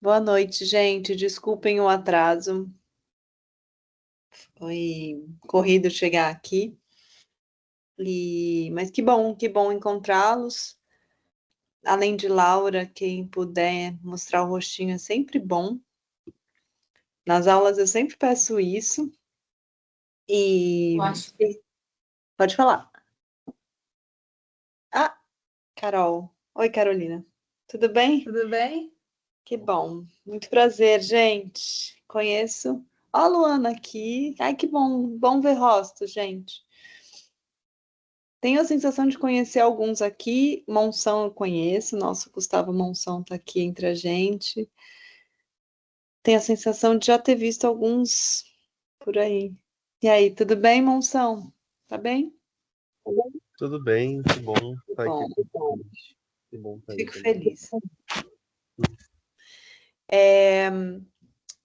Boa noite, gente. Desculpem o atraso. Foi corrido chegar aqui. Mas que bom encontrá-los. Além de Laura, quem puder mostrar o rostinho é sempre bom. Nas aulas eu sempre peço isso. E Eu acho. pode falar. Ah, Carol. Oi, Carolina. Tudo bem? Tudo bem? Que bom. Muito prazer, gente. Conheço. Ó, a Luana aqui. Ai, que bom. Bom ver rosto, gente. Tenho a sensação de conhecer alguns aqui. Monção eu conheço, nosso Gustavo Monção está aqui entre a gente. Tenho a sensação de já ter visto alguns por aí. E aí, tudo bem, Monção? Tá bem? Tudo bem, que bom Que estar aqui bom, com vocês. Que bom estar aí fico também. feliz.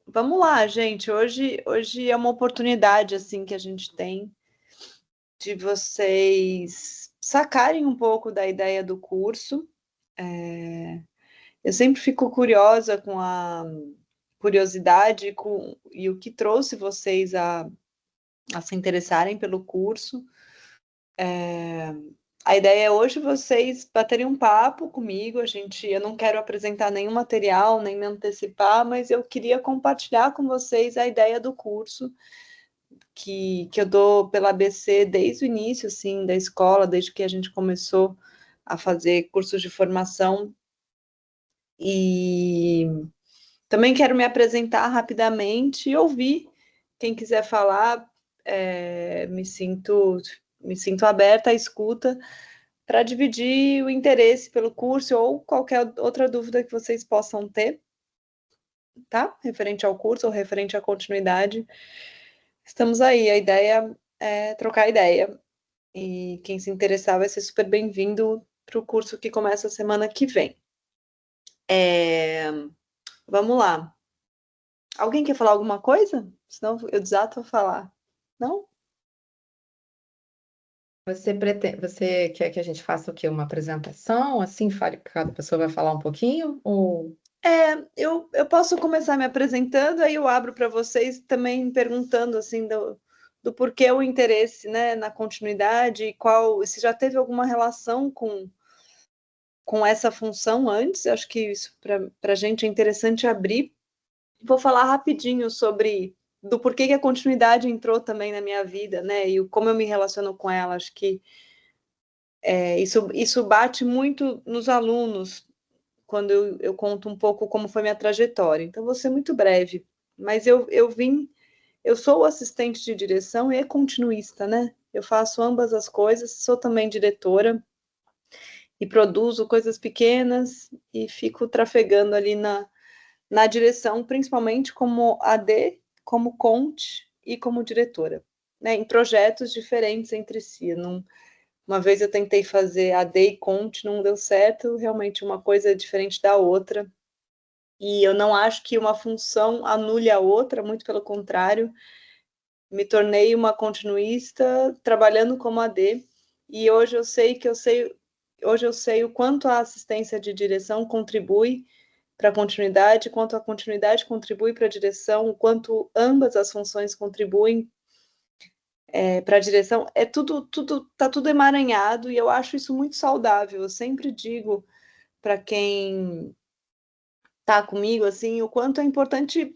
Vamos lá, gente. Hoje é uma oportunidade assim que a gente tem de vocês sacarem um pouco da ideia do curso. Eu sempre fico curiosa com a curiosidade e o que trouxe vocês a se interessarem pelo curso. A ideia é hoje vocês baterem um papo comigo. Eu não quero apresentar nenhum material, nem me antecipar, mas eu queria compartilhar com vocês a ideia do curso que eu dou pela ABC desde o início, assim, da escola, desde que a gente começou a fazer cursos de formação. E também quero me apresentar rapidamente e ouvir. Quem quiser falar, me sinto aberta à escuta para dividir o interesse pelo curso ou qualquer outra dúvida que vocês possam ter, tá? Referente ao curso ou referente à continuidade. Estamos aí, a ideia é trocar ideia. E quem se interessar vai ser super bem-vindo para o curso que começa a semana que vem. Vamos lá. Alguém quer falar alguma coisa? Senão eu desato a falar. Não? Você quer que a gente faça o quê? Uma apresentação? Assim, fale, cada pessoa vai falar um pouquinho? Ou Eu posso começar me apresentando, aí eu abro para vocês também perguntando assim do porquê o interesse, né, na continuidade e se já teve alguma relação com essa função antes. Eu acho que isso para a gente é interessante abrir. Vou falar rapidinho sobre do porquê que a continuidade entrou também na minha vida, né, e como eu me relaciono com ela. Acho que isso bate muito nos alunos quando eu conto um pouco como foi minha trajetória. Então, vou ser muito breve, mas eu sou assistente de direção e continuista, né? Eu faço ambas as coisas, sou também diretora e produzo coisas pequenas e fico trafegando ali na direção, principalmente como AD, como Conte e como diretora, né? Em projetos diferentes entre si. Uma vez eu tentei fazer AD e Conte, não deu certo, realmente uma coisa é diferente da outra. E eu não acho que uma função anule a outra, muito pelo contrário. Me tornei uma continuista trabalhando como AD, e hoje eu sei o quanto a assistência de direção contribui para a continuidade, quanto a continuidade contribui para a direção, o quanto ambas as funções contribuem para a direção. Tá tudo emaranhado, e eu acho isso muito saudável. Eu sempre digo para quem tá comigo, assim, o quanto é importante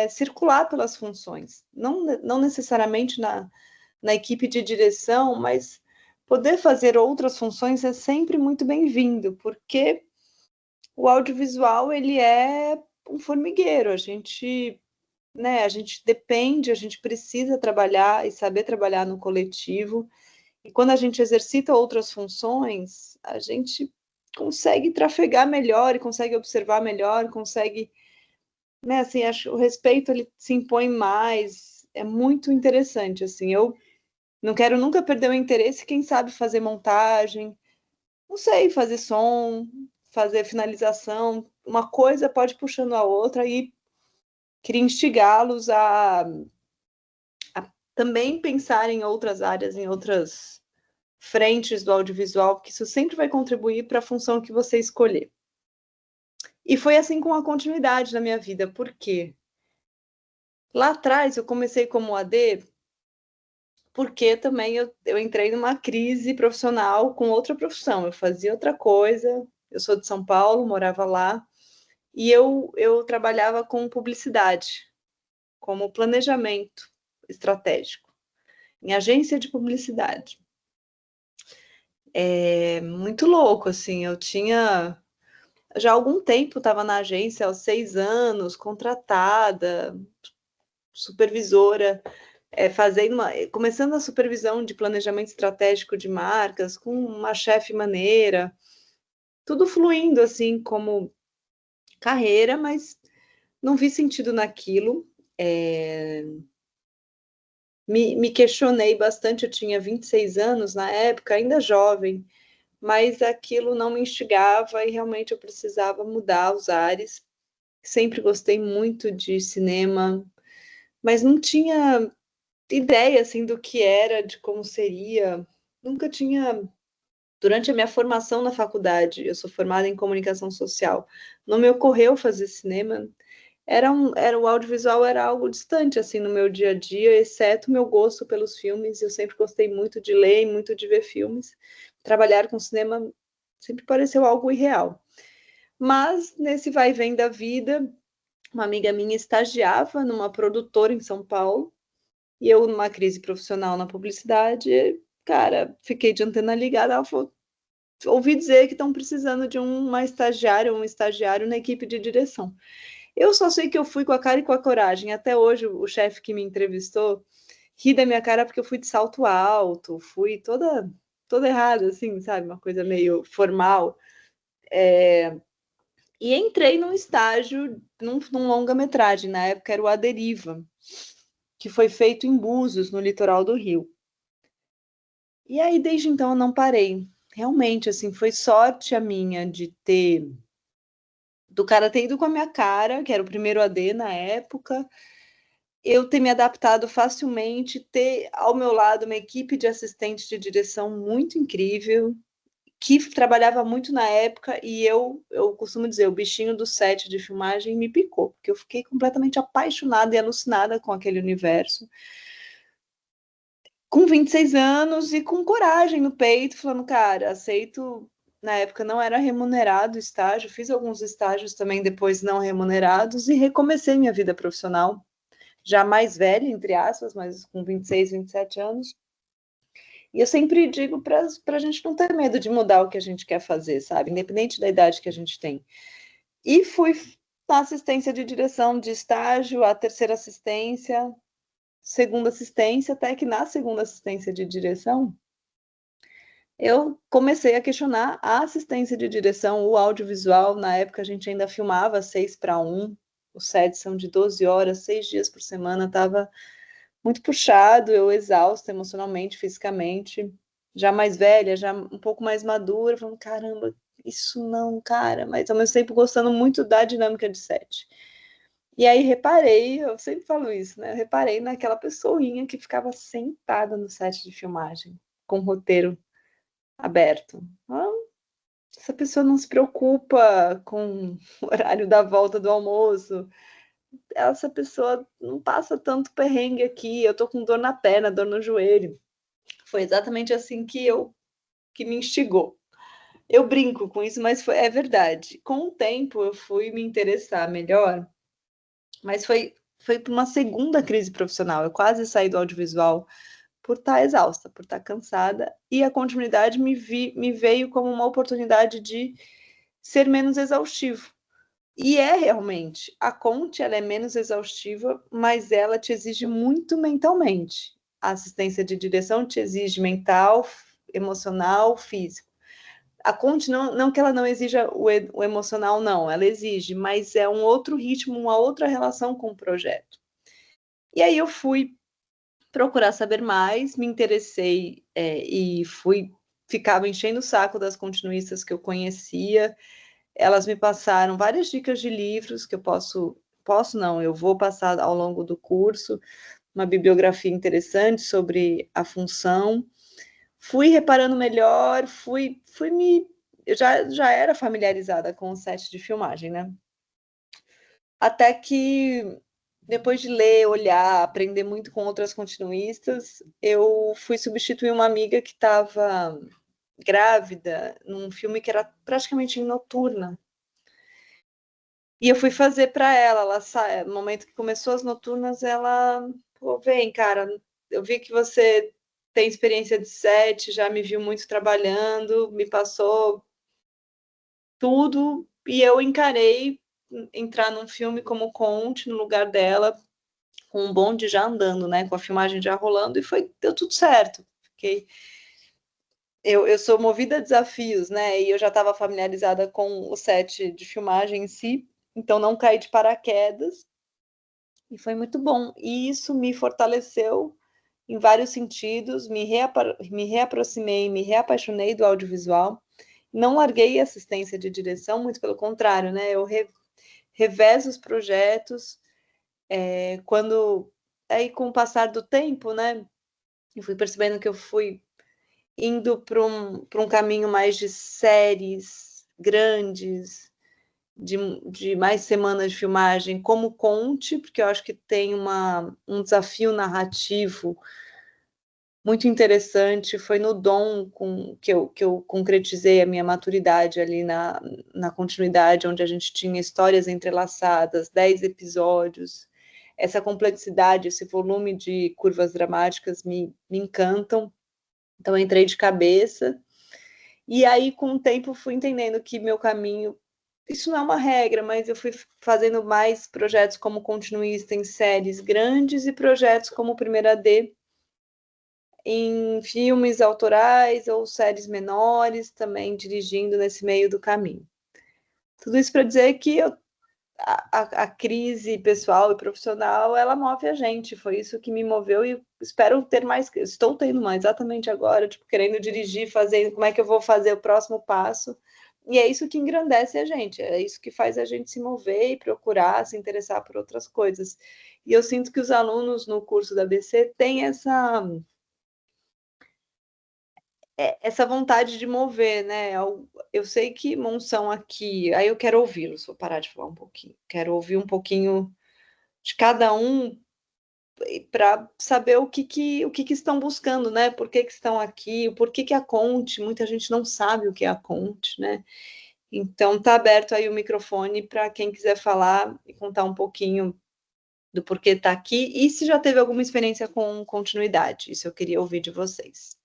circular pelas funções, não necessariamente na equipe de direção, mas poder fazer outras funções é sempre muito bem-vindo, porque o audiovisual, ele é um formigueiro. A gente depende, a gente precisa trabalhar e saber trabalhar no coletivo, e quando a gente exercita outras funções, a gente consegue trafegar melhor e consegue observar melhor, consegue, né, assim, acho o respeito ele se impõe mais, é muito interessante, assim. Eu não quero nunca perder o interesse. Quem sabe fazer montagem, não sei, fazer som, fazer finalização, uma coisa pode puxando a outra, e queria instigá-los a também pensar em outras áreas, em outras frentes do audiovisual, porque isso sempre vai contribuir para a função que você escolher. E foi assim com a continuidade na minha vida, porque lá atrás eu comecei como AD, porque também eu entrei numa crise profissional com outra profissão, eu fazia outra coisa, eu sou de São Paulo, morava lá, e eu trabalhava com publicidade, como planejamento estratégico, em agência de publicidade. É muito louco, assim, eu tinha já há algum tempo, estava na agência, aos 6 anos, contratada, supervisora, começando a supervisão de planejamento estratégico de marcas, com uma chefe maneira, tudo fluindo assim como carreira, mas não vi sentido naquilo. Me questionei bastante, eu tinha 26 anos na época, ainda jovem, mas aquilo não me instigava e realmente eu precisava mudar os ares. Sempre gostei muito de cinema, mas não tinha ideia assim do que era, de como seria. Nunca tinha. Durante a minha formação na faculdade, eu sou formada em comunicação social, não me ocorreu fazer cinema. O audiovisual era algo distante assim no meu dia a dia, exceto meu gosto pelos filmes. Eu sempre gostei muito de ler e muito de ver filmes. Trabalhar com cinema sempre pareceu algo irreal. Mas nesse vai e vem da vida, uma amiga minha estagiava numa produtora em São Paulo e eu numa crise profissional na publicidade, cara, fiquei de antena ligada. Ela falou: ouvi dizer que estão precisando de uma estagiária ou um estagiário na equipe de direção. Eu só sei que eu fui com a cara e com a coragem. Até hoje, o chefe que me entrevistou ri da minha cara porque eu fui de salto alto, fui toda errada, assim, sabe? Uma coisa meio formal. E entrei num estágio, num longa-metragem. Na época era o A Deriva, que foi feito em Búzios, no litoral do Rio. E aí, desde então, eu não parei. Realmente, assim, foi sorte a minha do cara ter ido com a minha cara, que era o primeiro AD na época, eu ter me adaptado facilmente, ter ao meu lado uma equipe de assistentes de direção muito incrível, que trabalhava muito na época, e eu costumo dizer, o bichinho do set de filmagem me picou, porque eu fiquei completamente apaixonada e alucinada com aquele universo. Com 26 anos e com coragem no peito, falando, cara, aceito. Na época não era remunerado o estágio, fiz alguns estágios também depois não remunerados e recomecei minha vida profissional, já mais velha, entre aspas, mas com 26, 27 anos. E eu sempre digo para a gente não ter medo de mudar o que a gente quer fazer, sabe? Independente da idade que a gente tem. E fui na assistência de direção de estágio, a terceira assistência, segunda assistência, até que na segunda assistência de direção, eu comecei a questionar a assistência de direção, o audiovisual. Na época a gente ainda filmava 6:1, os sets são de 12 horas, 6 dias por semana, estava muito puxado, eu exausta emocionalmente, fisicamente, já mais velha, já um pouco mais madura, falando, caramba, isso não, cara, mas ao mesmo tempo gostando muito da dinâmica de set. E aí reparei, eu sempre falo isso, né? Eu reparei naquela pessoinha que ficava sentada no set de filmagem, com o roteiro aberto. Essa pessoa não se preocupa com o horário da volta do almoço. Essa pessoa não passa tanto perrengue aqui. Eu tô com dor na perna, dor no joelho. Foi exatamente assim que me instigou. Eu brinco com isso, mas é verdade. Com o tempo eu fui me interessar melhor, mas foi por uma segunda crise profissional. Eu quase saí do audiovisual por estar exausta, por estar cansada, e a continuidade me veio como uma oportunidade de ser menos exaustivo. E é realmente, a Conte ela é menos exaustiva, mas ela te exige muito mentalmente. A assistência de direção te exige mental, emocional, físico. A Conte não que ela não exija o emocional, não, ela exige, mas é um outro ritmo, uma outra relação com o projeto. E aí eu fui procurar saber mais, me interessei e ficava enchendo o saco das continuistas que eu conhecia. Elas me passaram várias dicas de livros que eu vou passar ao longo do curso, uma bibliografia interessante sobre a função. Fui reparando melhor, fui me eu já era familiarizada com o set de filmagem, né? Até que, depois de ler, olhar, aprender muito com outras continuistas, eu fui substituir uma amiga que estava grávida num filme que era praticamente em noturna. E eu fui fazer para ela, no momento que começou as noturnas, ela, pô, vem, cara, eu vi que você tem experiência de set, já me viu muito trabalhando, me passou tudo, e eu encarei entrar num filme como Conte no lugar dela, com um bonde já andando, né, com a filmagem já rolando, e deu tudo certo. Eu sou movida a desafios, né, e eu já estava familiarizada com o set de filmagem em si, então não caí de paraquedas, e foi muito bom. E isso me fortaleceu em vários sentidos, me reaproximei, me reapaixonei do audiovisual. Não larguei a assistência de direção, muito pelo contrário, né? Eu revezo os projetos, quando aí com o passar do tempo, né? Eu fui percebendo que eu fui indo para um caminho mais de séries grandes, de mais semanas de filmagem, como Conte, porque eu acho que tem um desafio narrativo muito interessante. Foi no Dom que eu concretizei a minha maturidade ali na continuidade, onde a gente tinha histórias entrelaçadas, 10 episódios. Essa complexidade, esse volume de curvas dramáticas me encantam. Então, eu entrei de cabeça. E aí, com o tempo, fui entendendo que meu caminho, isso não é uma regra, mas eu fui fazendo mais projetos como continuista em séries grandes e projetos como Primeira D em filmes autorais ou séries menores, também dirigindo nesse meio do caminho. Tudo isso para dizer que a crise pessoal e profissional, ela move a gente. Foi isso que me moveu e espero ter mais. Estou tendo mais exatamente agora, tipo, querendo dirigir, fazendo como é que eu vou fazer o próximo passo. E é isso que engrandece a gente, é isso que faz a gente se mover e procurar se interessar por outras coisas. E eu sinto que os alunos no curso da ABC têm essa vontade de mover, né? Eu sei que Monção aqui, aí eu quero ouvi-los, vou parar de falar um pouquinho. Quero ouvir um pouquinho de cada um para saber o que estão buscando, né? Por que estão aqui, por que a Conte, muita gente não sabe o que é a Conte, né? Então tá aberto aí o microfone para quem quiser falar e contar um pouquinho do porquê está aqui e se já teve alguma experiência com continuidade. Isso eu queria ouvir de vocês.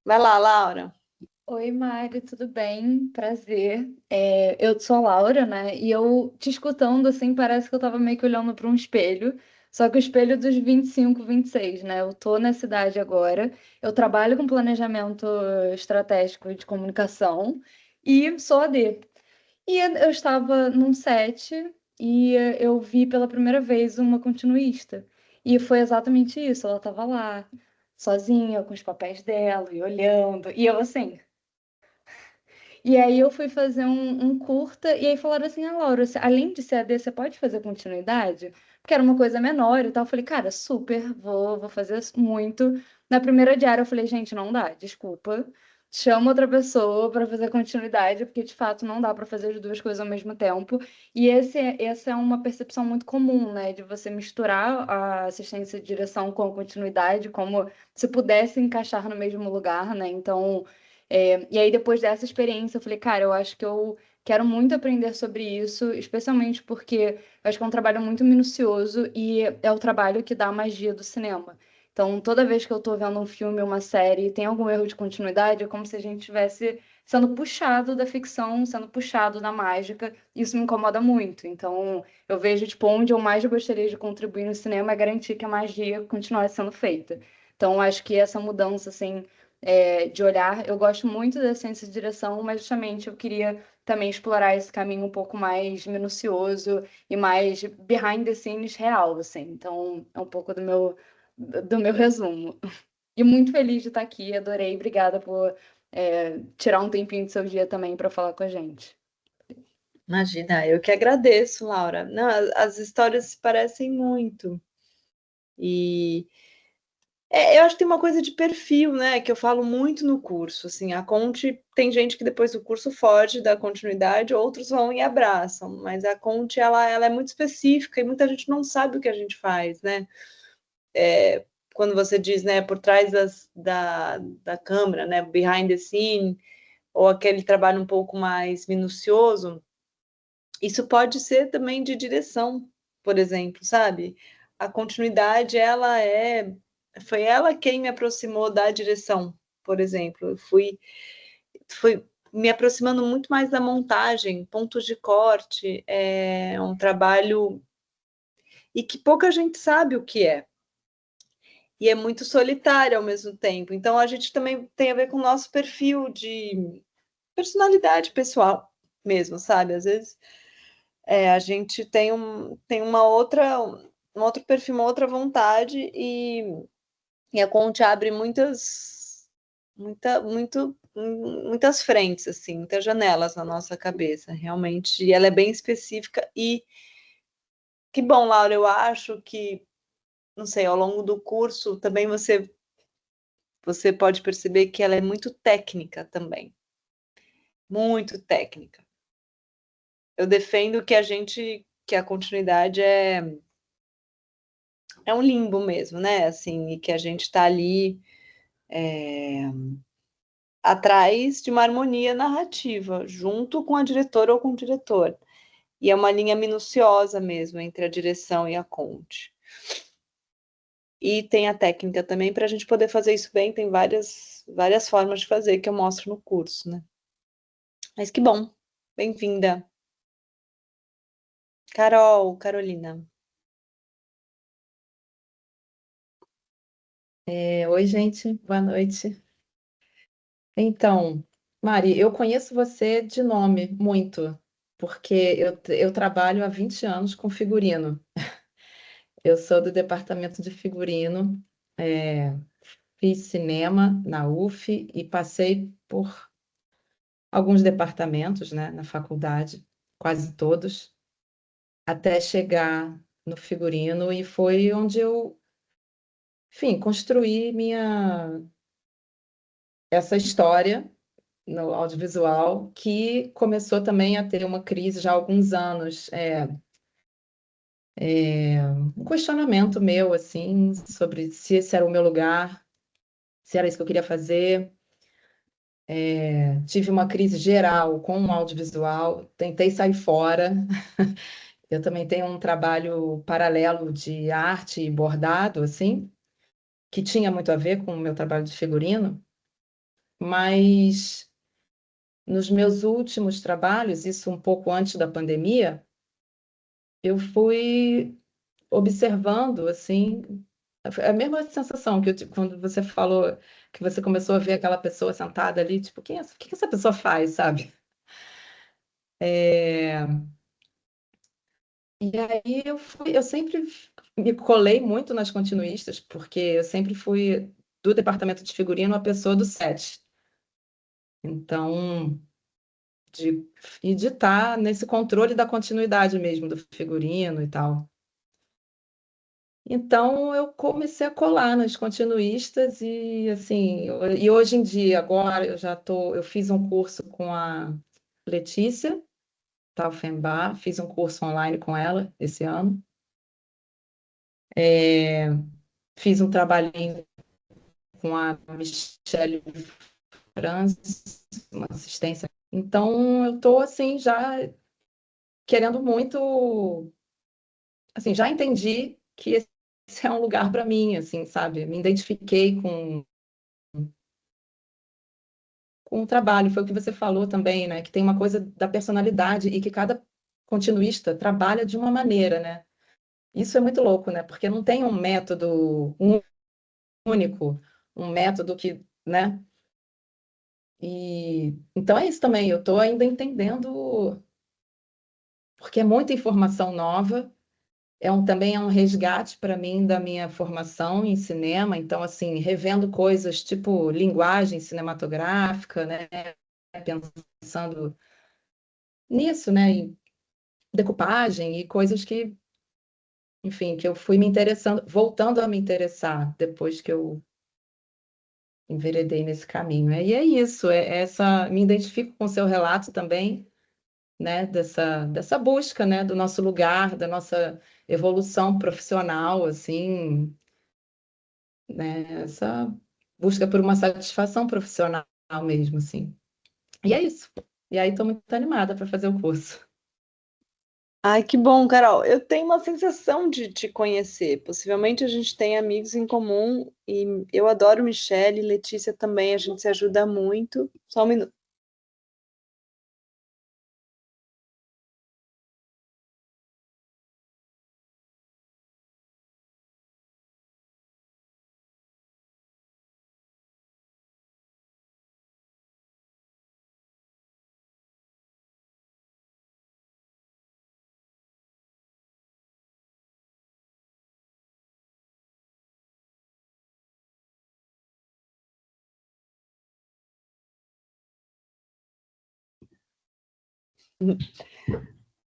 Vai lá, Laura. Oi, Mari, tudo bem? Prazer. Eu sou a Laura, né? E eu te escutando assim, parece que eu tava meio que olhando para um espelho, só que o espelho dos 25, 26, né? Eu tô nessa idade agora, eu trabalho com planejamento estratégico de comunicação e sou AD. E eu estava num set e eu vi pela primeira vez uma continuista. E foi exatamente isso, ela estava lá, sozinha, com os papéis dela e olhando. E eu assim. E aí eu fui fazer um curta, e aí falaram assim, ah, Laura, além de ser AD, você pode fazer continuidade? Porque era uma coisa menor e tal. Eu falei, cara, super, vou fazer muito. Na primeira diária eu falei, gente, não dá, desculpa. Chama outra pessoa para fazer continuidade, porque de fato não dá para fazer as duas coisas ao mesmo tempo. E essa é uma percepção muito comum, né? De você misturar a assistência de direção com a continuidade, como se pudesse encaixar no mesmo lugar, né? Então. E aí, depois dessa experiência, eu falei, cara, eu acho que eu quero muito aprender sobre isso, especialmente porque eu acho que é um trabalho muito minucioso e é o trabalho que dá a magia do cinema. Então, toda vez que eu tô vendo um filme ou uma série e tem algum erro de continuidade, é como se a gente estivesse sendo puxado da ficção, sendo puxado da mágica. Isso me incomoda muito. Então, eu vejo, tipo, onde eu mais gostaria de contribuir no cinema é garantir que a magia continuasse sendo feita. Então, acho que essa mudança, assim, de olhar. Eu gosto muito da ciência de direção, mas justamente eu queria também explorar esse caminho um pouco mais minucioso e mais behind the scenes real, assim. Então, é um pouco do meu resumo. E muito feliz de estar aqui, adorei, obrigada por tirar um tempinho do seu dia também para falar com a gente. Imagina, eu que agradeço, Laura. Não, as histórias se parecem muito. E Eu acho que tem uma coisa de perfil, né? Que eu falo muito no curso. Assim, a Conte tem gente que depois do curso foge da continuidade, outros vão e abraçam. Mas a Conte ela é muito específica e muita gente não sabe o que a gente faz, né? Quando você diz, né, por trás da câmera, né, behind the scene, ou aquele trabalho um pouco mais minucioso, isso pode ser também de direção, por exemplo, sabe? A continuidade, foi ela quem me aproximou da direção, por exemplo. Eu fui me aproximando muito mais da montagem, pontos de corte, é um trabalho e que pouca gente sabe o que é. E é muito solitário ao mesmo tempo. Então, a gente também tem a ver com o nosso perfil de personalidade pessoal mesmo, sabe? Às vezes a gente tem um outro perfil, uma outra vontade, e a Conte abre muitas frentes, assim, muitas janelas na nossa cabeça, realmente. E ela é bem específica e que bom, Laura, eu acho que, não sei, ao longo do curso também você pode perceber que ela é muito técnica também, muito técnica. Eu defendo que a continuidade é um limbo mesmo, né? Assim, e que a gente está ali atrás de uma harmonia narrativa, junto com a diretora ou com o diretor. E é uma linha minuciosa mesmo entre a direção e a Conte. E tem a técnica também para a gente poder fazer isso bem, tem várias formas de fazer que eu mostro no curso, né? Mas que bom, bem-vinda. Carolina. Oi, gente, boa noite. Então, Mari, eu conheço você de nome muito, porque eu trabalho há 20 anos com figurino. Eu sou do departamento de figurino, fiz cinema na UF e passei por alguns departamentos, né, na faculdade, quase todos, até chegar no figurino e foi onde eu, enfim, construí essa história no audiovisual, que começou também a ter uma crise já há alguns anos. Um questionamento meu, assim, sobre se esse era o meu lugar, se era isso que eu queria fazer. Tive uma crise geral com o audiovisual, tentei sair fora. Eu também tenho um trabalho paralelo de arte e bordado, assim, que tinha muito a ver com o meu trabalho de figurino, mas nos meus últimos trabalhos, isso um pouco antes da pandemia, eu fui observando, assim, a mesma sensação que quando você falou que você começou a ver aquela pessoa sentada ali, tipo, o que essa pessoa faz, sabe? E aí eu sempre me colei muito nas continuistas, porque eu sempre fui do departamento de figurino a pessoa do set. Então, de, de estar nesse controle da continuidade mesmo do figurino e tal. Então eu comecei a colar nas continuistas e assim, e hoje em dia, agora eu fiz um curso com a Letícia Taufenbach, fiz um curso online com ela esse ano. Fiz um trabalhinho com a Michelle Franz, uma assistência. Então eu estou assim já querendo muito, assim, já entendi que esse é um lugar para mim, assim, sabe? Me identifiquei com o trabalho, foi o que você falou também, né? Que tem uma coisa da personalidade e que cada continuista trabalha de uma maneira, né? Isso é muito louco, né? Porque não tem um método único, um método que, né? E então é isso também, eu estou ainda entendendo, porque é muita informação nova, também é um resgate para mim da minha formação em cinema, então assim, revendo coisas tipo linguagem cinematográfica, né? Pensando nisso, né? Em decupagem e coisas que, enfim, que eu fui me interessando, voltando a me interessar depois que eu enveredei nesse caminho. E é isso, me identifico com o seu relato também, né, dessa busca, né, do nosso lugar, da nossa evolução profissional, assim, né, essa busca por uma satisfação profissional mesmo, assim. E é isso. E aí estou muito animada para fazer o curso. Ai, que bom, Carol. Eu tenho uma sensação de te conhecer. Possivelmente a gente tem amigos em comum e eu adoro Michelle, Letícia também, a gente se ajuda muito. Só um minuto.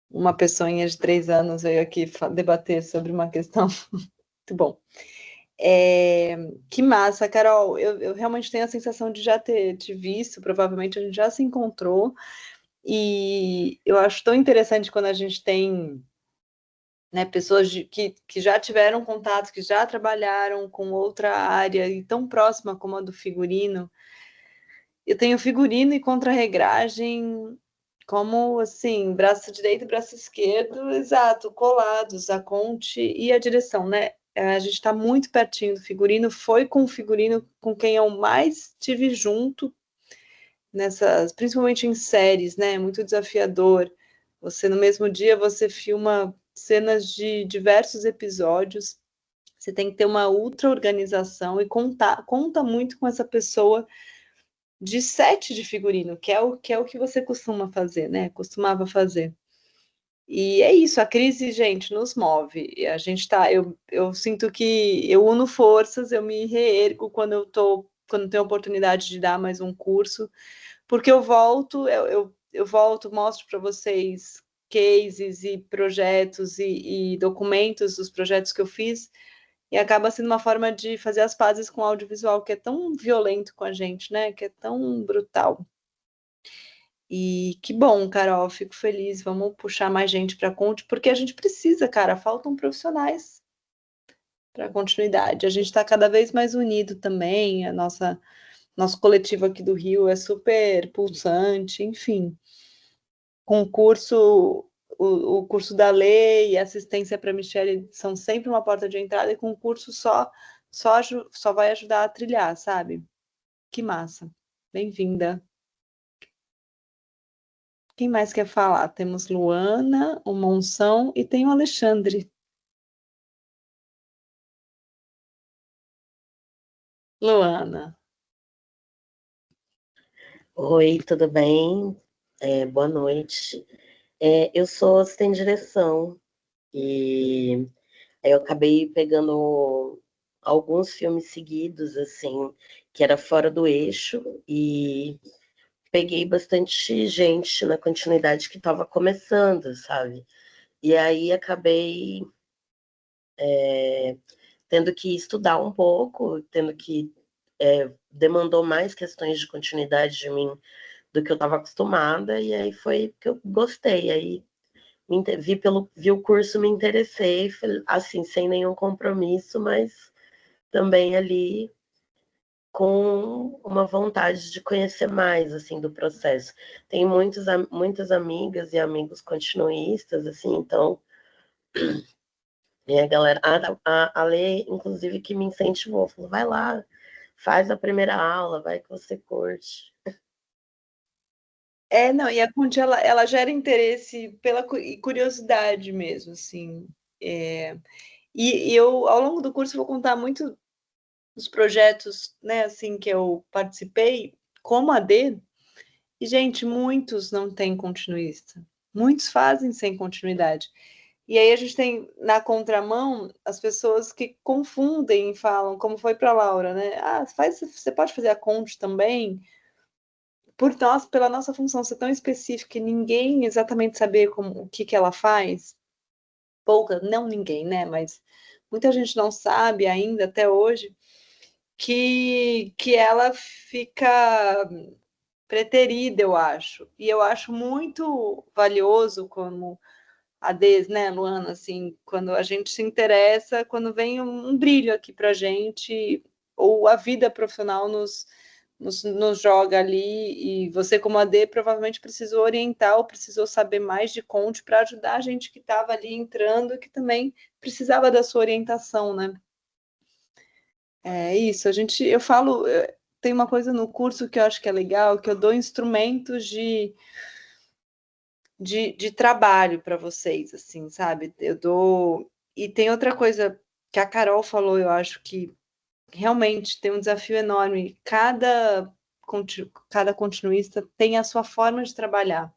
Uma pessoinha de 3 anos veio aqui debater sobre uma questão muito bom. Que massa, Carol. Eu realmente tenho a sensação de já ter te visto, provavelmente a gente já se encontrou, e eu acho tão interessante quando a gente tem, né, pessoas que já tiveram contato, que já trabalharam com outra área e tão próxima como a do figurino. Eu tenho figurino e contra-regragem como, assim, braço direito e braço esquerdo, exato, colados, a Conte e a direção, né? A gente está muito pertinho do figurino, foi com o figurino com quem eu mais tive junto, nessas, principalmente em séries, né? Muito desafiador. Você, no mesmo dia, você filma cenas de diversos episódios, você tem que ter uma ultra organização e conta muito com essa pessoa de set de figurino, que é o que você costuma fazer, né? Costumava fazer. E é isso, a crise, gente, nos move. E a gente tá, eu sinto que eu uno forças, eu me reergo quando tenho a oportunidade de dar mais um curso, porque eu volto, mostro para vocês cases e projetos e documentos dos projetos que eu fiz, e acaba sendo uma forma de fazer as pazes com o audiovisual, que é tão violento com a gente, né? Que é tão brutal. E que bom, Carol, fico feliz. Vamos puxar mais gente para a Conte, porque a gente precisa, cara, faltam profissionais para continuidade. A gente está cada vez mais unido também, nosso coletivo aqui do Rio é super pulsante, enfim. Concurso, o curso da lei e assistência para Michelle são sempre uma porta de entrada, e concurso só vai ajudar a trilhar, sabe? Que massa. Bem-vinda. Quem mais quer falar? Temos Luana, o Monção e tem o Alexandre. Luana. Oi, tudo bem? Boa noite. Eu sou assistente de direção e eu acabei pegando alguns filmes seguidos, assim, que era fora do eixo, e peguei bastante gente na continuidade que estava começando, sabe? E aí acabei tendo que estudar um pouco, tendo que demandou mais questões de continuidade de mim do que eu estava acostumada, e aí foi que eu gostei. Aí vi o curso, me interessei, assim, sem nenhum compromisso, mas também ali com uma vontade de conhecer mais, assim, do processo. Tem muitas amigas e amigos continuistas, assim, então, e a galera, a Lê, inclusive, que me incentivou, falou, vai lá, faz a primeira aula, vai que você curte. Não, e a Conte, ela gera interesse pela e curiosidade mesmo, assim. E eu, ao longo do curso, vou contar muito dos projetos, né, assim, que eu participei, como a D, e, gente, muitos não têm continuista. Muitos fazem sem continuidade. E aí a gente tem, na contramão, as pessoas que confundem e falam, como foi para a Laura, né? Ah, você pode fazer a Conte também? Pela nossa função ser tão específica e ninguém exatamente saber o que ela faz, não ninguém, né? Mas muita gente não sabe ainda até hoje que ela fica preterida, eu acho. E eu acho muito valioso como a Des, né, Luana, assim, quando a gente se interessa, quando vem um brilho aqui pra gente, ou a vida profissional nos joga ali, e você, como AD, provavelmente precisou orientar ou precisou saber mais de conte para ajudar a gente que estava ali entrando, que também precisava da sua orientação, né? É isso, eu falo, tem uma coisa no curso que eu acho que é legal, que eu dou instrumentos de trabalho para vocês, assim, sabe? Eu dou. E tem outra coisa que a Carol falou, eu acho que realmente tem um desafio enorme. Cada continuista tem a sua forma de trabalhar.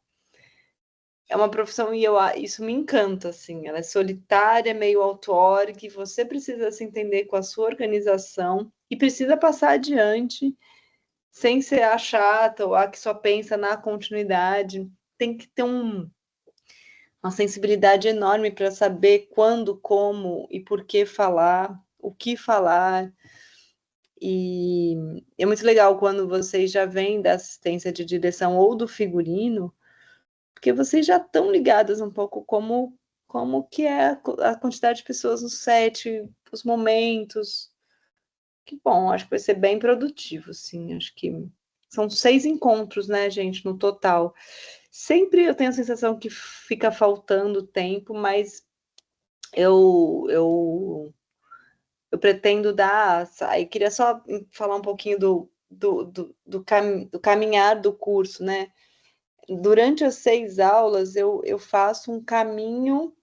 É uma profissão e isso me encanta, assim. Ela é solitária, meio auto-org. Você precisa se entender com a sua organização e precisa passar adiante sem ser a chata ou a que só pensa na continuidade. Tem que ter uma sensibilidade enorme para saber quando, como e por que falar, o que falar. E é muito legal quando vocês já vêm da assistência de direção ou do figurino, porque vocês já estão ligadas um pouco como que é a quantidade de pessoas no set, os momentos. Que bom, acho que vai ser bem produtivo, sim. Acho que são 6 encontros, né, gente, no total. Sempre eu tenho a sensação que fica faltando tempo, mas eu pretendo dar. Aí queria só falar um pouquinho do caminhar do curso, né? Durante as 6 aulas, eu faço um caminho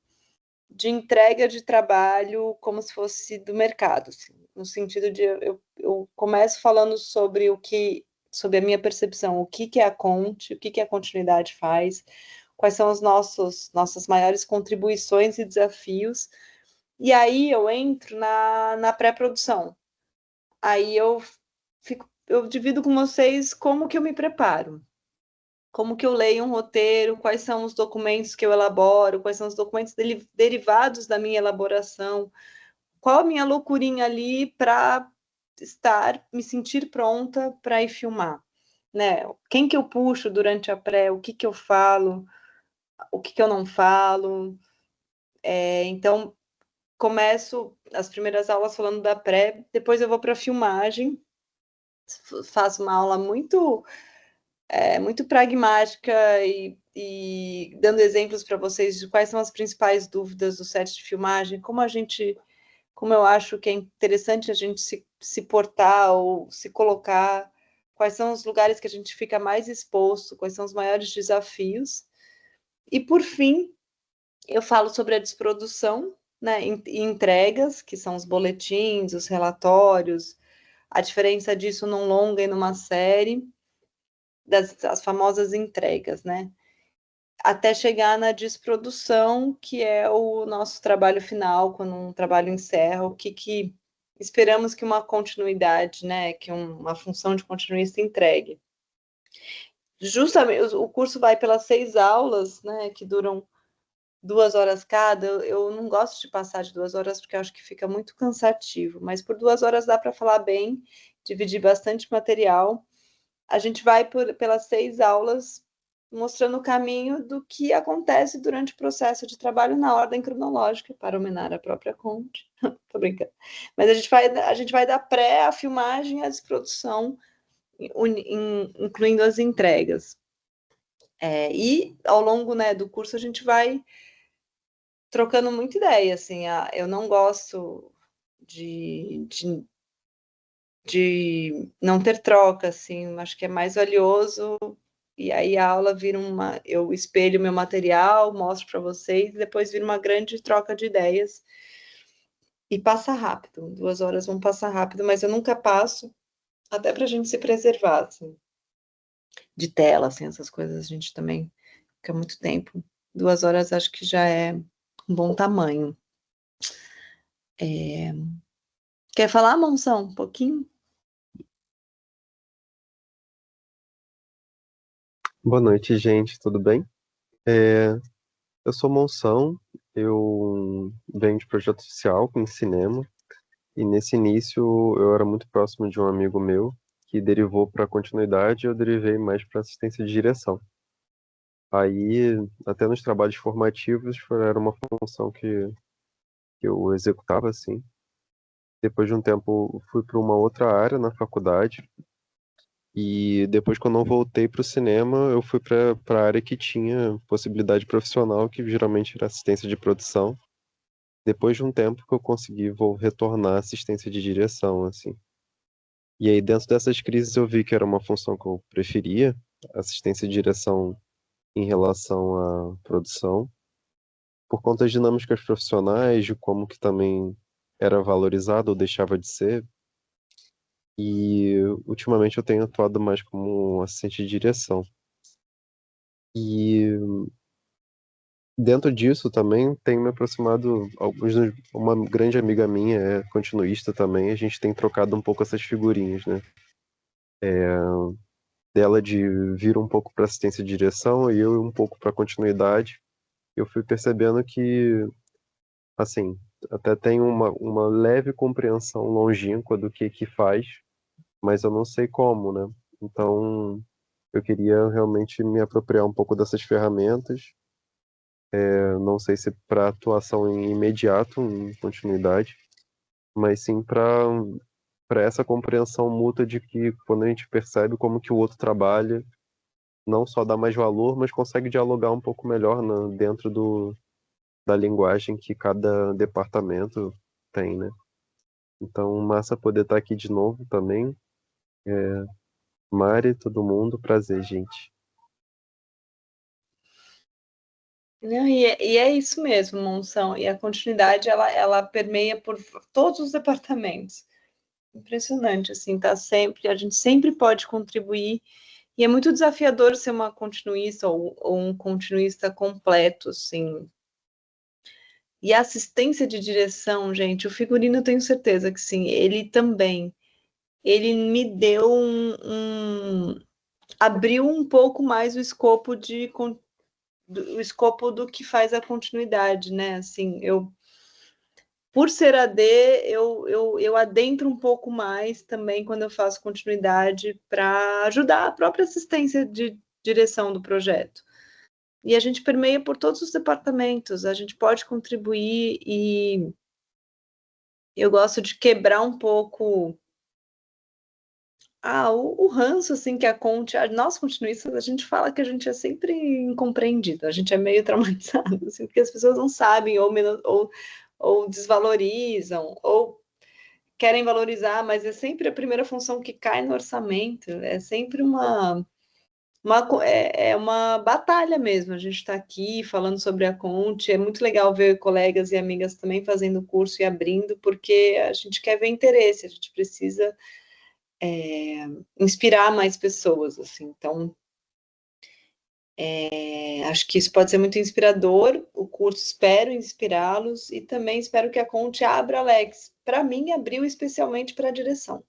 de entrega de trabalho como se fosse do mercado, assim, no sentido de eu começo falando sobre a minha percepção, o que é a Conte, o que a continuidade faz, quais são as nossas maiores contribuições e desafios, e aí eu entro na pré-produção. Aí eu divido com vocês como que eu me preparo, como que eu leio um roteiro, quais são os documentos que eu elaboro, quais são os documentos derivados da minha elaboração, qual a minha loucurinha ali para me sentir pronta para ir filmar, né? Quem que eu puxo durante a pré, o que eu falo, o que eu não falo. Então, começo as primeiras aulas falando da pré, depois eu vou para a filmagem, faço uma aula muito pragmática e dando exemplos para vocês de quais são as principais dúvidas do set de filmagem, como eu acho que é interessante a gente se portar ou se colocar, quais são os lugares que a gente fica mais exposto, quais são os maiores desafios. E, por fim, eu falo sobre a desprodução, né, e entregas, que são os boletins, os relatórios, a diferença disso num longa e numa série, as famosas entregas, né? Até chegar na desprodução, que é o nosso trabalho final, quando um trabalho encerra, o que esperamos que uma continuidade, né, que uma função de continuista entregue. Justamente, o curso vai pelas 6 aulas, né, que duram 2 horas cada. Eu não gosto de passar de 2 horas, porque eu acho que fica muito cansativo, mas por 2 horas dá para falar bem, dividir bastante material. A gente vai pelas 6 aulas mostrando o caminho do que acontece durante o processo de trabalho na ordem cronológica, para homenagear a própria Conte. Tô brincando. Mas a gente vai da pré à filmagem à desprodução, incluindo as entregas. E ao longo, né, do curso a gente vai trocando muita ideia, assim. Eu não gosto de não ter troca, assim, acho que é mais valioso. E aí a aula vira eu espelho meu material, mostro para vocês, e depois vira uma grande troca de ideias. E passa rápido, 2 horas vão passar rápido, mas eu nunca passo, até para a gente se preservar, assim, de tela, assim, essas coisas, a gente também fica muito tempo. 2 horas acho que já é um bom tamanho. Quer falar, Monção, um pouquinho? Boa noite, gente, tudo bem? Eu sou Monção, eu venho de projeto social em cinema, e nesse início eu era muito próximo de um amigo meu, que derivou para continuidade, e eu derivei mais para assistência de direção. Aí, até nos trabalhos formativos, era uma função que eu executava, assim. Depois de um tempo, fui para uma outra área na faculdade, e depois, quando eu voltei para o cinema, eu fui para a área que tinha possibilidade profissional, que geralmente era assistência de produção. Depois de um tempo que eu consegui, vou retornar à assistência de direção, assim. E aí, dentro dessas crises, eu vi que era uma função que eu preferia, assistência de direção em relação à produção, por conta das dinâmicas profissionais, de como que também era valorizado ou deixava de ser. E ultimamente eu tenho atuado mais como assistente de direção. E dentro disso também tenho me aproximado, uma grande amiga minha é continuista também, a gente tem trocado um pouco essas figurinhas, né? Dela de vir um pouco para assistência de direção e eu um pouco para continuidade. Eu fui percebendo que, assim, até tenho uma leve compreensão longínqua do que faz, mas eu não sei como, né? Então, eu queria realmente me apropriar um pouco dessas ferramentas. Eu não sei se para atuação em imediato, em continuidade, mas sim para essa compreensão mútua de que quando a gente percebe como que o outro trabalha, não só dá mais valor, mas consegue dialogar um pouco melhor dentro da linguagem que cada departamento tem, né? Então, massa poder estar aqui de novo também. Mari, todo mundo, prazer, gente. Não, e é isso mesmo, Monção. E a continuidade, ela permeia por todos os departamentos. Impressionante, assim, tá sempre, a gente sempre pode contribuir. E é muito desafiador ser uma continuista ou um continuista completo, assim. E a assistência de direção, gente, o figurino eu tenho certeza que sim, ele também. Ele me deu abriu um pouco mais o escopo o escopo do que faz a continuidade, né? Assim, por ser AD, eu adentro um pouco mais também quando eu faço continuidade para ajudar a própria assistência de direção do projeto. E a gente permeia por todos os departamentos, a gente pode contribuir e eu gosto de quebrar um pouco o ranço, assim, que nós continuistas, a gente fala que a gente é sempre incompreendido, a gente é meio traumatizado, assim, porque as pessoas não sabem, ou desvalorizam, ou querem valorizar, mas é sempre a primeira função que cai no orçamento, é sempre uma batalha mesmo, a gente está aqui falando sobre a Conte, é muito legal ver colegas e amigas também fazendo curso e abrindo, porque a gente quer ver interesse, a gente precisa inspirar mais pessoas, assim. Então, acho que isso pode ser muito inspirador. O curso espero inspirá-los e também espero que a Conte abra, Alex. Para mim, abriu especialmente para a direção.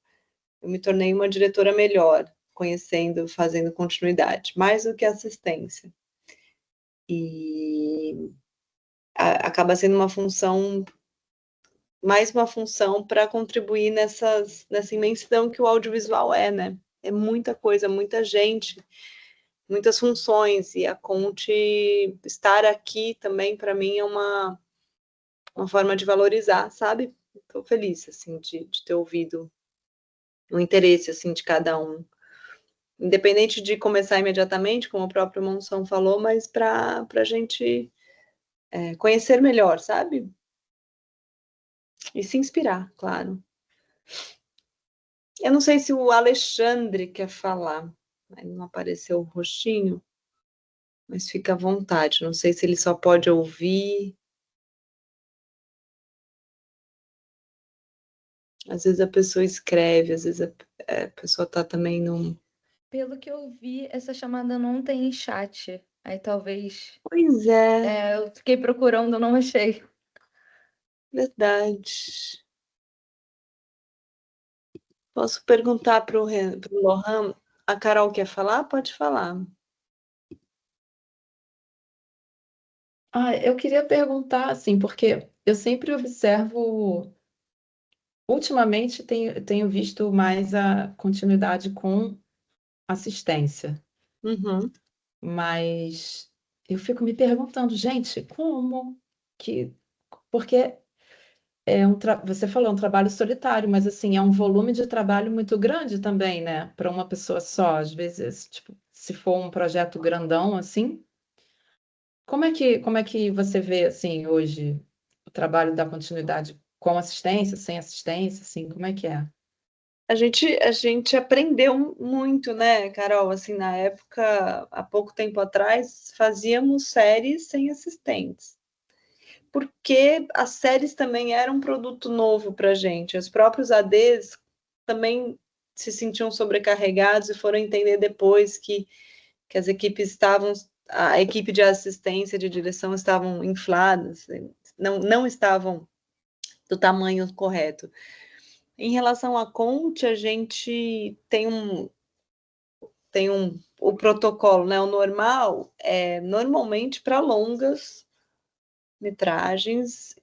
Eu me tornei uma diretora melhor, conhecendo, fazendo continuidade, mais do que assistência. E acaba sendo mais uma função para contribuir nessa imensidão que o audiovisual é, né? É muita coisa, muita gente, muitas funções, e a Conte estar aqui também, para mim, é uma forma de valorizar, sabe? Estou feliz, assim, de ter ouvido o interesse, assim, de cada um. Independente de começar imediatamente, como o próprio Monção falou, mas para a gente conhecer melhor, sabe? E se inspirar, claro. Eu não sei se o Alexandre quer falar, não apareceu o rostinho, mas fica à vontade. Não sei se ele só pode ouvir. Às vezes a pessoa escreve, às vezes a pessoa está também num. Pelo que eu vi, essa chamada não tem chat. Aí talvez. Pois é, Eu fiquei procurando, não achei. verdade. Posso perguntar para o Lohan? A Carol quer falar? Pode falar. Eu queria perguntar, assim, porque eu sempre observo, ultimamente tenho visto mais a continuidade com assistência, Uhum. mas eu fico me perguntando, gente, como que. Porque você falou, é um trabalho solitário, mas assim, é um volume de trabalho muito grande também, né? Para uma pessoa só. Às vezes, tipo, se for um projeto grandão assim, como é que você vê assim hoje o trabalho da continuidade com assistência, sem assistência, assim, como é que é? A gente aprendeu muito, né, Carol? Assim, na época, há pouco tempo atrás, fazíamos séries sem assistentes, porque as séries também eram um produto novo para a gente. Os próprios ADs também se sentiam sobrecarregados e foram entender depois que as equipes estavam, a equipe de assistência, de direção estavam infladas, não estavam do tamanho correto. Em relação à Conte, a gente tem o protocolo, né? O normal é normalmente para longas metragens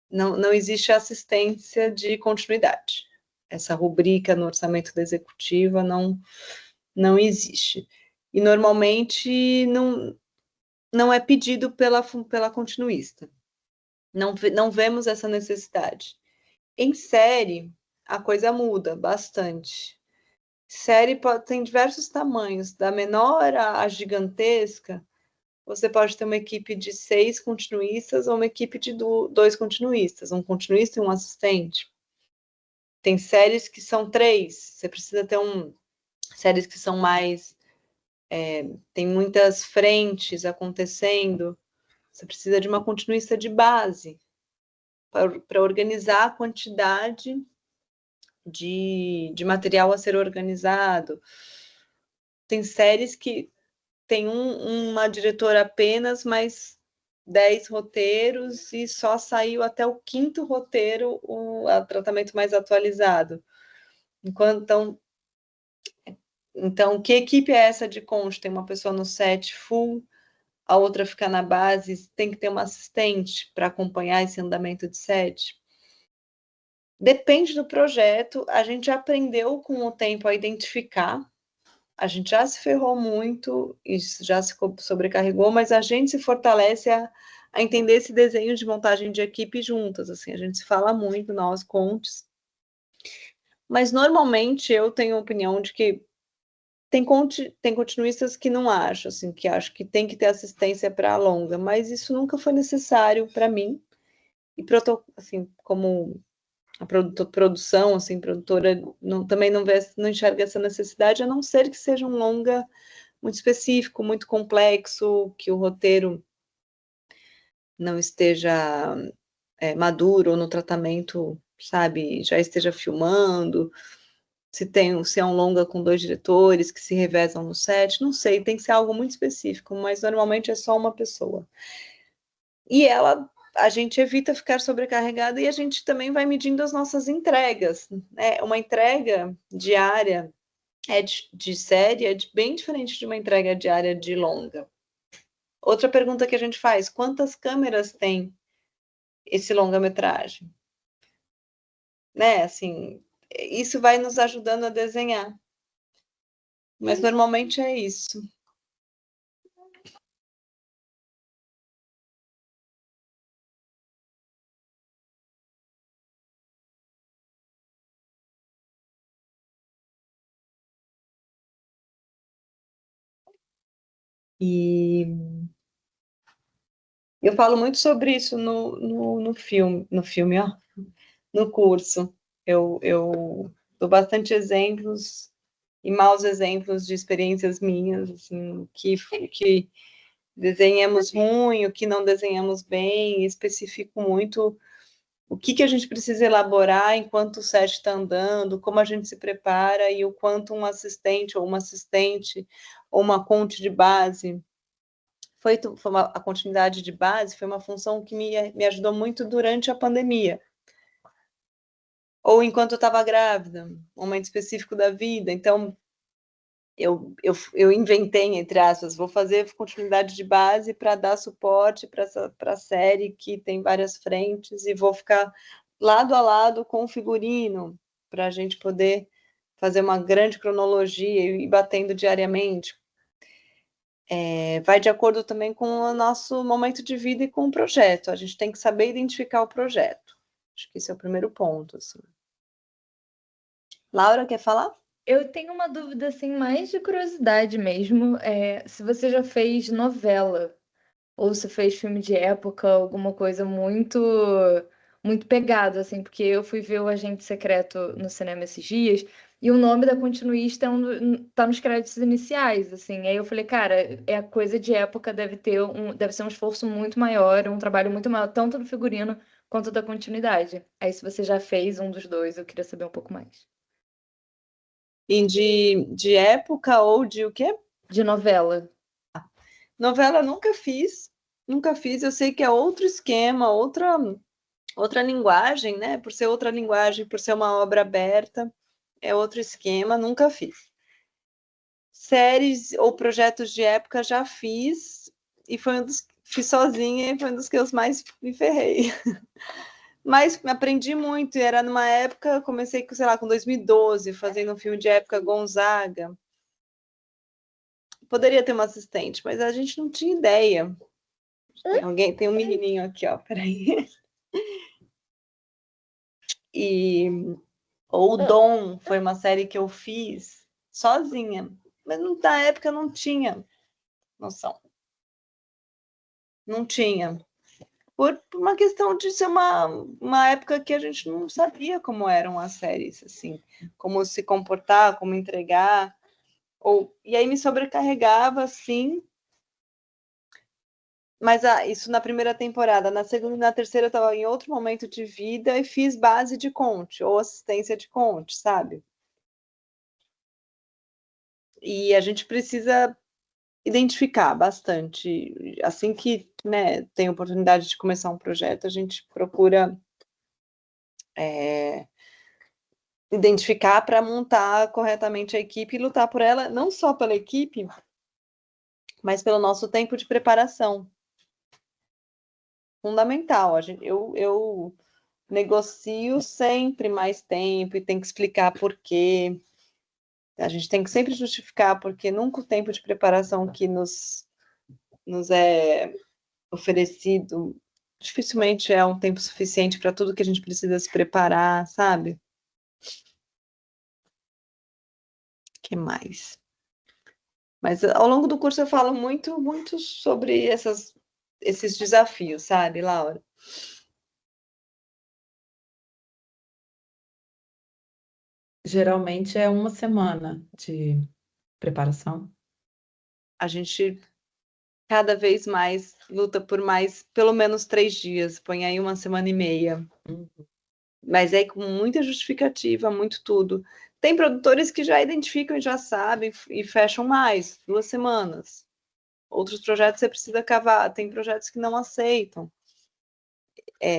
não existe assistência de continuidade. Essa rubrica no orçamento da executiva não existe. E normalmente não é pedido pela continuista. Não vemos essa necessidade. Em série, a coisa muda bastante. Série tem diversos tamanhos, da menor à gigantesca. Você pode ter uma equipe de 6 continuistas ou uma equipe de 2 continuistas, um continuista e um assistente. Tem séries que são 3, você precisa ter séries que são mais. Tem muitas frentes acontecendo, você precisa de uma continuista de base para organizar a quantidade de material a ser organizado. Tem séries que tem uma diretora apenas, mas 10 roteiros e só saiu até o 5º roteiro o tratamento mais atualizado. Então, que equipe é essa de conte? Tem uma pessoa no set full, a outra fica na base, tem que ter uma assistente para acompanhar esse andamento de set. Depende do projeto, a gente aprendeu com o tempo a identificar. A gente já se ferrou muito, isso já se sobrecarregou, mas a gente se fortalece a entender esse desenho de montagem de equipe juntas, assim, a gente se fala muito, nós, contes, mas normalmente eu tenho a opinião de que tem continuistas que não acham, assim, que acham que tem que ter assistência para a longa, mas isso nunca foi necessário para mim, e assim, como a produção, assim, produtora, também não enxerga essa necessidade, a não ser que seja um longa muito específico, muito complexo, que o roteiro não esteja maduro ou no tratamento, sabe, já esteja filmando, se é um longa com 2 diretores que se revezam no set, não sei, tem que ser algo muito específico, mas normalmente é só uma pessoa. E a gente evita ficar sobrecarregada e a gente também vai medindo as nossas entregas, né? Uma entrega diária de série é bem diferente de uma entrega diária de longa. Outra pergunta que a gente faz: quantas câmeras tem esse longa-metragem? Né, assim, isso vai nos ajudando a desenhar. Mas normalmente é isso. E eu falo muito sobre isso no filme, ó, no curso. Eu dou bastante exemplos e maus exemplos de experiências minhas, assim, que desenhamos ruim, o que não desenhamos bem, especifico muito o que a gente precisa elaborar enquanto o set está andando, como a gente se prepara e o quanto um assistente ou uma assistente ou uma conte de base a continuidade de base foi uma função que me ajudou muito durante a pandemia. Ou enquanto eu estava grávida, um momento específico da vida. Então, eu inventei, entre aspas, vou fazer continuidade de base para dar suporte para a série que tem várias frentes e vou ficar lado a lado com o figurino para a gente poder fazer uma grande cronologia e ir batendo diariamente. Vai de acordo também com o nosso momento de vida e com o projeto. A gente tem que saber identificar o projeto. Acho que esse é o primeiro ponto, assim. Laura, quer falar? Eu tenho uma dúvida, assim, mais de curiosidade mesmo. Se você já fez novela, ou se fez filme de época, alguma coisa muito, muito pegado, assim, porque eu fui ver o Agente Secreto no cinema esses dias, e o nome da continuista tá nos créditos iniciais, assim. Aí eu falei, cara, é a coisa de época, deve ser um esforço muito maior, um trabalho muito maior, tanto do figurino quanto da continuidade. Aí, se você já fez um dos dois, eu queria saber um pouco mais. E de época ou de o quê? De novela. Novela nunca fiz. Eu sei que é outro esquema, outra linguagem, né? Por ser outra linguagem, por ser uma obra aberta, é outro esquema, nunca fiz. Séries ou projetos de época já fiz, e fiz sozinha, e foi um dos que eu mais me ferrei. Mas aprendi muito, e era numa época, comecei, sei lá, com 2012, fazendo um filme de época Gonzaga. Poderia ter uma assistente, mas a gente não tinha ideia. Tem um menininho aqui, ó, peraí. E o Dom foi uma série que eu fiz sozinha, mas na época não tinha noção. Não tinha. Por uma questão de ser uma época que a gente não sabia como eram as séries, assim, como se comportar, como entregar. E aí me sobrecarregava, assim. Mas isso na primeira temporada. Na segunda e na terceira eu estava em outro momento de vida e fiz base de conte, ou assistência de conte, sabe? E a gente precisa identificar bastante. Assim que, né, tem oportunidade de começar um projeto, a gente procura identificar para montar corretamente a equipe e lutar por ela, não só pela equipe, mas pelo nosso tempo de preparação. Fundamental. Eu negocio sempre mais tempo e tem que explicar por quê. A gente tem que sempre justificar, porque nunca o tempo de preparação que nos é oferecido dificilmente é um tempo suficiente para tudo que a gente precisa se preparar, sabe? Que mais? Mas ao longo do curso eu falo muito, muito sobre esses desafios, sabe, Laura? Geralmente é uma semana de preparação. A gente cada vez mais luta por mais, pelo menos 3 dias, põe aí uma semana e meia. Mas é com muita justificativa, muito tudo. Tem produtores que já identificam e já sabem e fecham mais, 2 semanas. Outros projetos você precisa cavar, tem projetos que não aceitam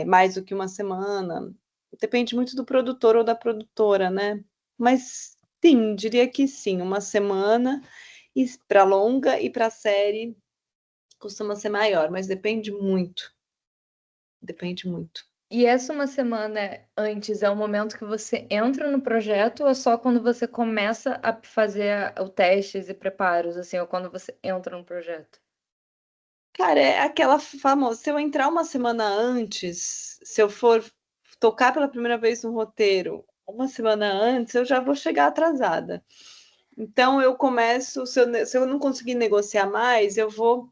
mais do que uma semana. Depende muito do produtor ou da produtora, né? Mas sim, diria que sim, uma semana para longa e para série costuma ser maior, mas depende muito. Depende muito. E essa uma semana antes é o momento que você entra no projeto ou é só quando você começa a fazer os testes e preparos, assim, ou quando você entra no projeto? Cara, é aquela famosa. Se eu entrar uma semana antes, se eu for tocar pela primeira vez no roteiro uma semana antes, eu já vou chegar atrasada. Então, eu começo. Se eu não conseguir negociar mais, eu vou.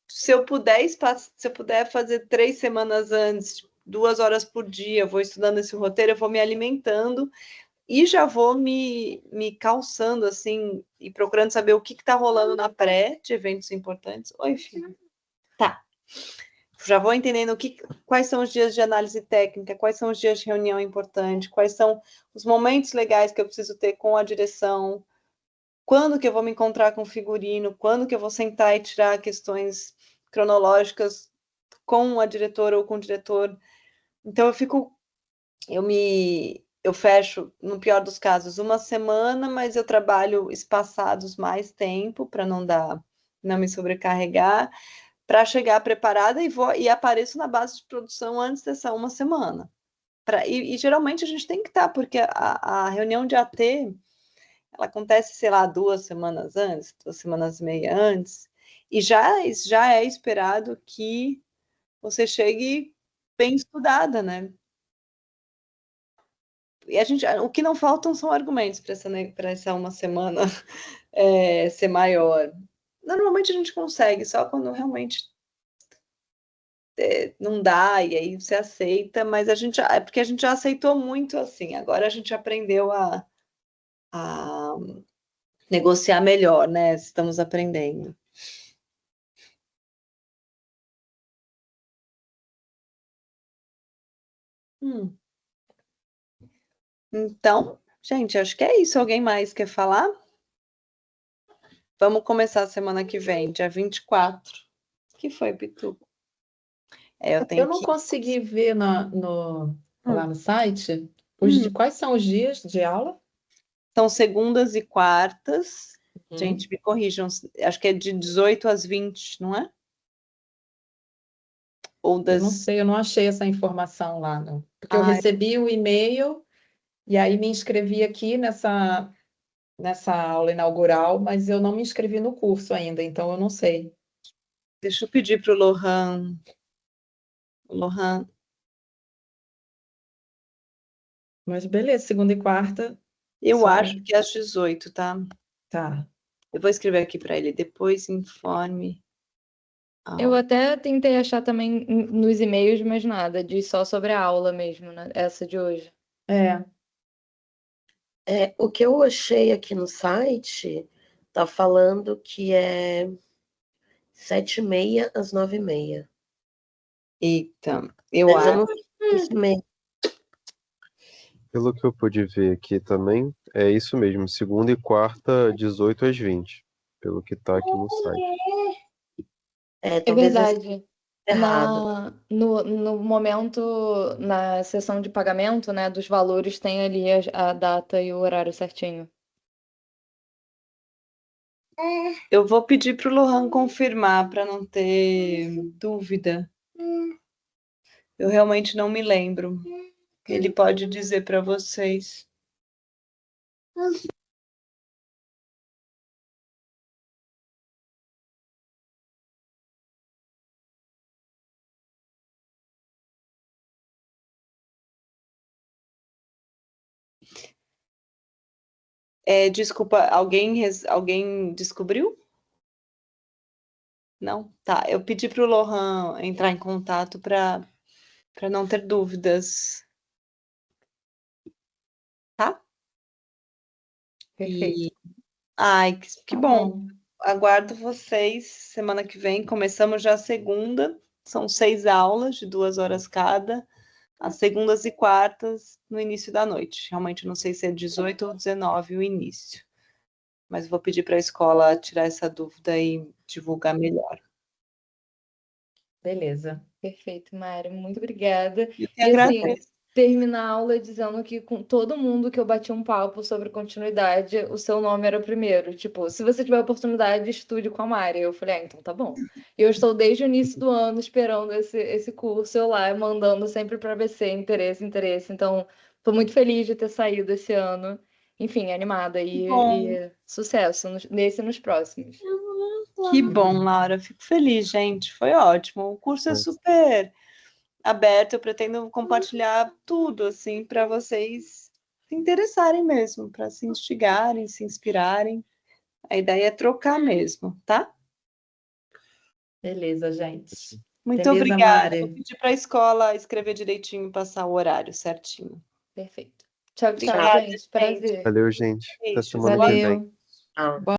Se eu puder fazer 3 semanas antes, 2 horas por dia, eu vou estudando esse roteiro, eu vou me alimentando e já vou me calçando, assim, e procurando saber o que está rolando na pré de eventos importantes. Oi, filho. Tá. Já vou entendendo quais são os dias de análise técnica, quais são os dias de reunião importante, quais são os momentos legais que eu preciso ter com a direção, quando que eu vou me encontrar com o figurino, quando que eu vou sentar e tirar questões cronológicas com a diretora ou com o diretor. Então eu eu fecho, no pior dos casos, uma semana, mas eu trabalho espaçados mais tempo para não me sobrecarregar, para chegar preparada e apareço na base de produção antes dessa uma semana. E geralmente a gente tem que estar, porque a reunião de AT ela acontece, sei lá, 2 semanas antes, 2 semanas e meia antes, e já é esperado que você chegue bem estudada, né? E o que não faltam são argumentos para essa uma semana ser maior. Normalmente a gente consegue, só quando realmente não dá, e aí você aceita, mas é porque a gente já aceitou muito assim, agora a gente aprendeu a negociar melhor, né? Estamos aprendendo. Então, gente, acho que é isso. Alguém mais quer falar? Vamos começar a semana que vem, dia 24. O que foi, Pitu? Eu não consegui ver lá no site quais são os dias de aula. São segundas e quartas. Gente, me corrijam. Acho que é de 18 às 20, não é? Eu não sei, eu não achei essa informação lá, não. Porque eu recebi o e-mail e aí me inscrevi aqui nessa aula inaugural, mas eu não me inscrevi no curso ainda, então eu não sei. Deixa eu pedir para o Lohan. Lohan. Mas beleza, segunda e quarta. Eu acho que é às 18, tá? Tá. Eu vou escrever aqui para ele. Depois informe. Eu até tentei achar também nos e-mails, mas nada, diz só sobre a aula mesmo, né? Essa de hoje. O que eu achei aqui no site tá falando que é 7h30 às 9h30. Eita, eu acho. Pelo que eu pude ver aqui também, é isso mesmo, segunda e quarta, 18 às 20, pelo que tá aqui no site. É verdade. Errado. No momento, na seção de pagamento, né, dos valores, tem ali a data e o horário certinho. Eu vou pedir para o Lohan confirmar para não ter dúvida. Eu realmente não me lembro. Ele pode dizer para vocês. Desculpa, alguém descobriu? Não? Tá, eu pedi para o Lohan entrar em contato para não ter dúvidas. Tá? Perfeito. Ai, que bom. Aguardo vocês semana que vem. Começamos já a segunda. São 6 aulas de 2 horas cada. As segundas e quartas no início da noite. Realmente não sei se é 18 ou 19 o início. Mas vou pedir para a escola tirar essa dúvida e divulgar melhor. Beleza. Perfeito, Mari. Muito obrigada. Eu que agradeço. Terminar a aula dizendo que com todo mundo que eu bati um papo sobre continuidade, o seu nome era o primeiro. Tipo, se você tiver oportunidade, estude com a Mari. Eu falei, então tá bom. Eu estou desde o início do ano esperando esse curso, eu lá, mandando sempre para VC, interesse. Então, estou muito feliz de ter saído esse ano. Enfim, animada e sucesso nesse e nos próximos. Que bom, Laura. Fico feliz, gente. Foi ótimo. O curso é super aberto. Eu pretendo compartilhar tudo, assim, para vocês se interessarem mesmo, para se instigarem, se inspirarem. A ideia é trocar mesmo, tá? Beleza, gente. Muito Beleza, obrigada. Mari. Vou pedir para a escola escrever direitinho e passar o horário certinho. Perfeito. Tchau, Obrigada, gente. Prazer. Valeu, gente. Até Beijos. semana que vem. Valeu.